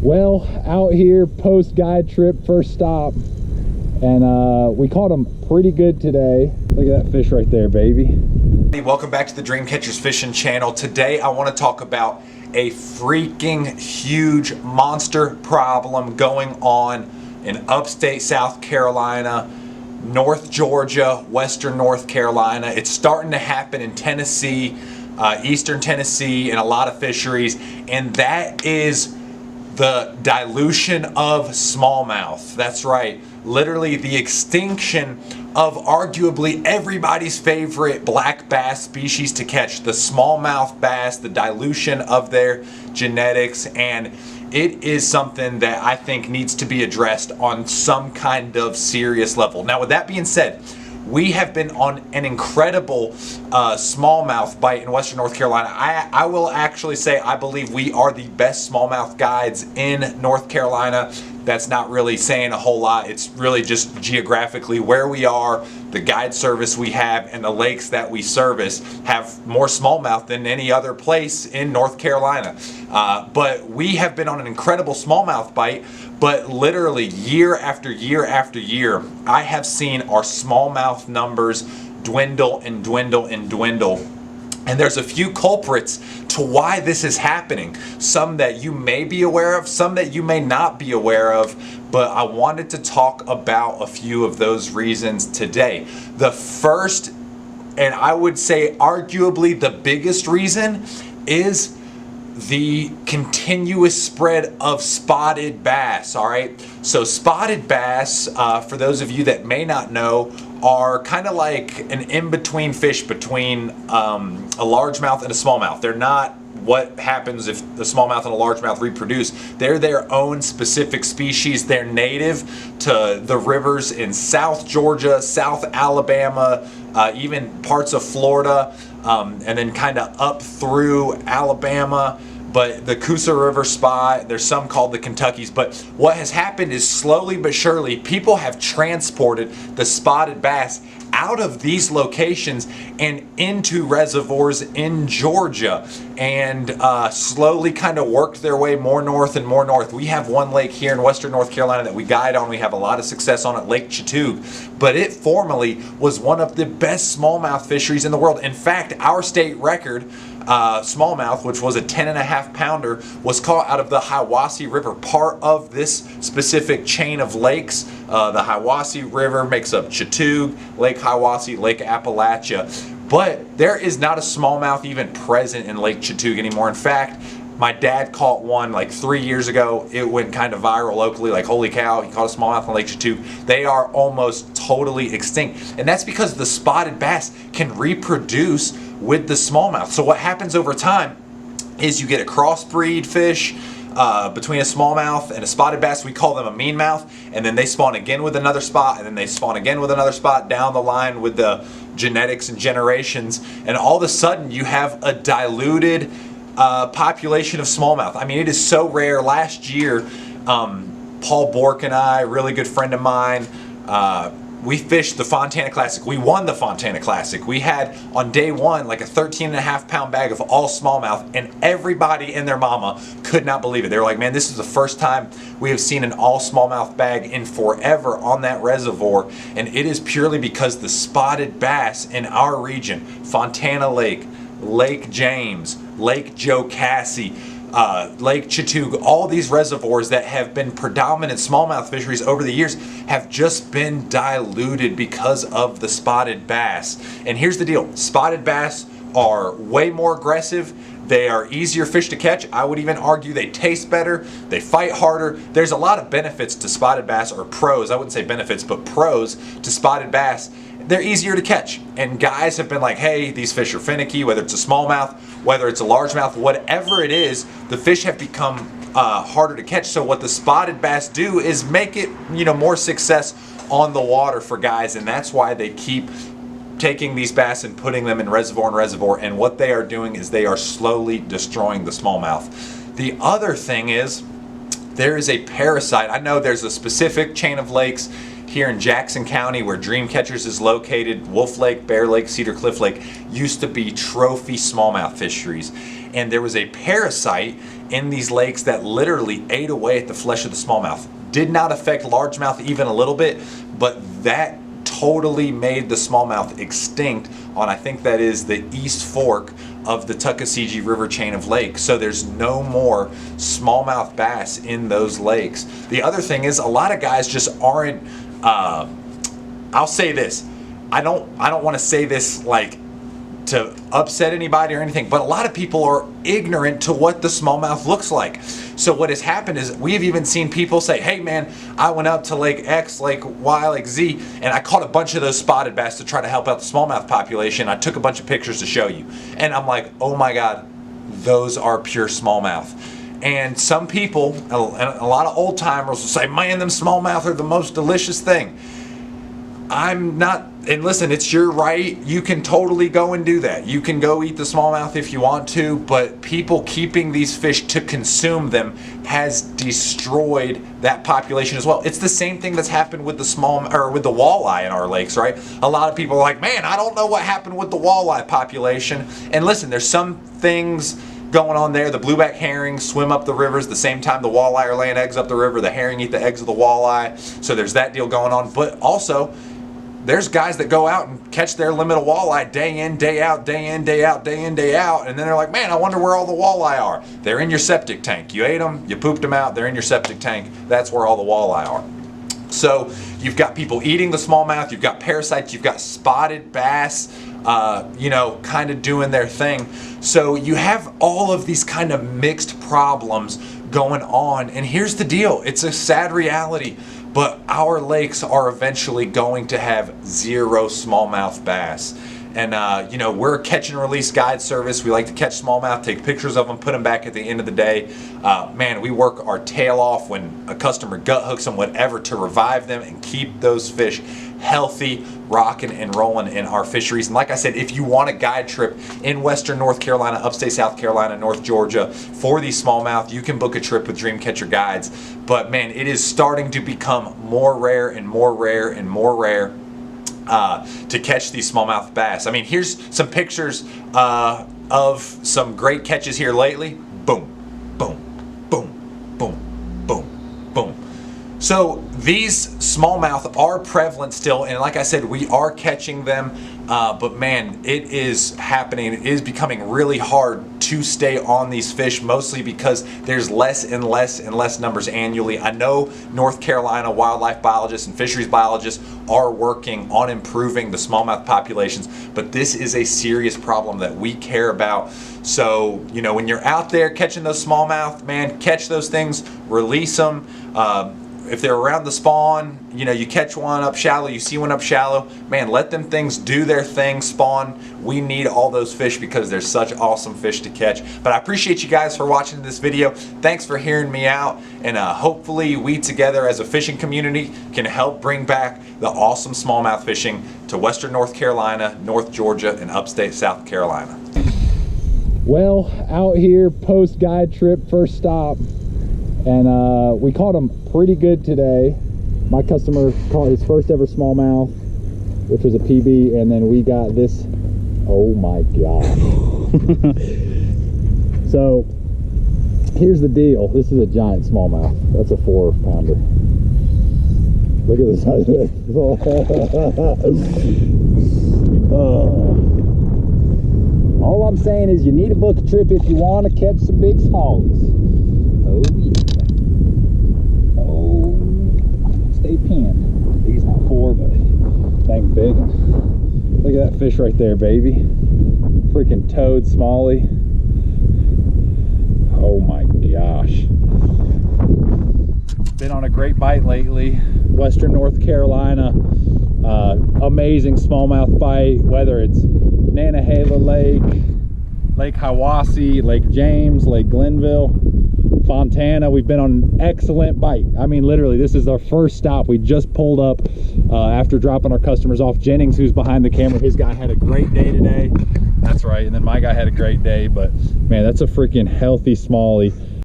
Well, out here post guide trip, first stop, and we caught them pretty good today. Look at that fish right there, baby. Welcome back to the Dream Catchers Fishing channel. Today I want to talk about a freaking huge monster problem going on in upstate South Carolina, North Georgia, Western North Carolina. It's starting to happen in Tennessee, Eastern Tennessee, and a lot of fisheries, and that is the dilution of smallmouth. That's right, literally the extinction of arguably everybody's favorite black bass species to catch, the smallmouth bass, the dilution of their genetics, and it is something that I think needs to be addressed on some kind of serious level. Now, with that being said, we have been on an incredible smallmouth bite in Western North Carolina. I will actually say I believe we are the best smallmouth guides in North Carolina. That's not really saying a whole lot. It's really just geographically where we are, the guide service we have, and the lakes that we service have more smallmouth than any other place in North Carolina. But we have been on an incredible smallmouth bite, but literally year after year after year, I have seen our smallmouth numbers dwindle and dwindle and dwindle. And there's a few culprits to why this is happening. Some that you may be aware of, some that you may not be aware of, but I wanted to talk about a few of those reasons today. The first, and I would say arguably the biggest reason, is the continuous spread of spotted bass. All right, so spotted bass, for those of you that may not know, are kind of like an in-between fish between a largemouth and a smallmouth. They're not what happens if the smallmouth and a largemouth reproduce. They're their own specific species. They're native to the rivers in South Georgia, South Alabama, even parts of Florida, and then kind of up through Alabama. But the Coosa River spot, there's some called the Kentuckys. But what has happened is slowly but surely, people have transported the spotted bass out of these locations and into reservoirs in Georgia, and slowly kind of worked their way more north and more north. We have one lake here in Western North Carolina that we guide on. We have a lot of success on it, Lake Chattooga, but it formerly was one of the best smallmouth fisheries in the world. In fact, our state record smallmouth, which was a 10.5 pounder, was caught out of the Hiwassee River, part of this specific chain of lakes. The Hiwassee River makes up Chattooga, Lake Hiwassee, Lake Appalachia, but there is not a smallmouth even present in Lake Chattooga anymore. In fact, my dad caught one like 3 years ago. It went kind of viral locally, like holy cow, he caught a smallmouth in Lake Chattooga. They are almost totally extinct, and that's because the spotted bass can reproduce with the smallmouth. So what happens over time is you get a crossbreed fish between a smallmouth and a spotted bass. We call them a mean mouth, and then they spawn again with another spot, and then they spawn again with another spot down the line with the genetics and generations, and all of a sudden you have a diluted population of smallmouth. I mean, it is so rare. Last year, Paul Bork and I, a really good friend of mine, we fished the Fontana Classic. We won the Fontana Classic. We had on day one like a 13.5 pound bag of all smallmouth, and everybody and their mama could not believe it. They were like, man, this is the first time we have seen an all smallmouth bag in forever on that reservoir, and it is purely because the spotted bass in our region, Fontana Lake, Lake James, Lake Jocassee, Lake Chattooga, all these reservoirs that have been predominant smallmouth fisheries over the years have just been diluted because of the spotted bass. And here's the deal, spotted bass are way more aggressive. They are easier fish to catch. I would even argue they taste better. They fight harder. There's a lot of benefits to spotted bass, or pros. I wouldn't say benefits, but pros to spotted bass. They're easier to catch. And guys have been like, hey, these fish are finicky, whether it's a smallmouth, whether it's a largemouth, whatever it is, the fish have become harder to catch. So what the spotted bass do is make it, more success on the water for guys, and that's why they keep taking these bass and putting them in reservoir, and what they are doing is they are slowly destroying the smallmouth. The other thing is there is a parasite. I know there's a specific chain of lakes here in Jackson County where Dream Catchers is located. Wolf Lake, Bear Lake, Cedar Cliff Lake used to be trophy smallmouth fisheries, and there was a parasite in these lakes that literally ate away at the flesh of the smallmouth. Did not affect largemouth even a little bit, but that totally made the smallmouth extinct on, I think that is the East Fork of the Tuckasegee River chain of lakes. So there's no more smallmouth bass in those lakes. The other thing is, a lot of guys just aren't, I'll say this, I don't want to say this like to upset anybody or anything, but a lot of people are ignorant to what the smallmouth looks like. So what has happened is, we have even seen people say, hey man, I went up to Lake X, Lake Y, Lake Z, and I caught a bunch of those spotted bass to try to help out the smallmouth population. I took a bunch of pictures to show you. And I'm like, oh my God, those are pure smallmouth. And some people, and a lot of old timers will say, man, them smallmouth are the most delicious thing. I'm not, and listen, it's your right. You can totally go and do that. You can go eat the smallmouth if you want to, but people keeping these fish to consume them has destroyed that population as well. It's the same thing that's happened with the with the walleye in our lakes, right? A lot of people are like, man, I don't know what happened with the walleye population. And listen, there's some things going on there. The blueback herring swim up the rivers the same time the walleye are laying eggs up the river. The herring eat the eggs of the walleye. So there's that deal going on. But also, there's guys that go out and catch their limit of walleye day in, day out, day in, day out, day in, day out, and then they're like, man, I wonder where all the walleye are. They're in your septic tank. You ate them, you pooped them out, they're in your septic tank. That's where all the walleye are. So you've got people eating the smallmouth, you've got parasites, you've got spotted bass, kind of doing their thing. So you have all of these kind of mixed problems going on, and here's the deal. It's a sad reality, but our lakes are eventually going to have zero smallmouth bass. And we're a catch and release guide service. We like to catch smallmouth, take pictures of them, put them back at the end of the day. Man, we work our tail off when a customer gut hooks them, whatever, to revive them and keep those fish healthy, rocking and rolling in our fisheries. And like I said, if you want a guide trip in Western North Carolina, Upstate South Carolina, North Georgia for these smallmouth, you can book a trip with Dreamcatcher Guides. But man, it is starting to become more rare and more rare and more rare to catch these smallmouth bass. I mean, here's some pictures of some great catches here lately. Boom, boom, boom, boom, boom, boom. So these smallmouth are prevalent still, and like I said, we are catching them, but man, it is happening. It is becoming really hard to stay on these fish, mostly because there's less and less and less numbers annually. I know North Carolina wildlife biologists and fisheries biologists are working on improving the smallmouth populations, but this is a serious problem that we care about. So, when you're out there catching those smallmouth, man, catch those things, release them. If they're around the spawn, you catch one up shallow, you see one up shallow, man, let them things do their thing, spawn. We need all those fish because they're such awesome fish to catch. But I appreciate you guys for watching this video. Thanks for hearing me out, and hopefully we together as a fishing community can help bring back the awesome smallmouth fishing to Western North Carolina, North Georgia, and Upstate South Carolina. Well, out here post guide trip, first stop, and we caught them pretty good today. My customer caught his first ever smallmouth, which was a PB, and then we got this. Oh my gosh. So here's the deal. This is a giant smallmouth. That's a 4-pounder. Look at the size of it. All I'm saying is you need to book a trip if you want to catch some big smallies. Oh yeah. Oh, stay pinned. These not 4, but dang big. Look at that fish right there, baby. Freaking toad smallie. Oh my gosh. Been on a great bite lately. Western North Carolina. Amazing smallmouth bite, whether it's Nantahala Lake, Lake Hiwassee, Lake James, Lake Glenville, Fontana. We've been on an excellent bite. I mean, literally, this is our first stop. We just pulled up after dropping our customers off. Jennings, who's behind the camera, his guy had a great day today. That's right. And then my guy had a great day, but man, that's a freaking healthy smallie.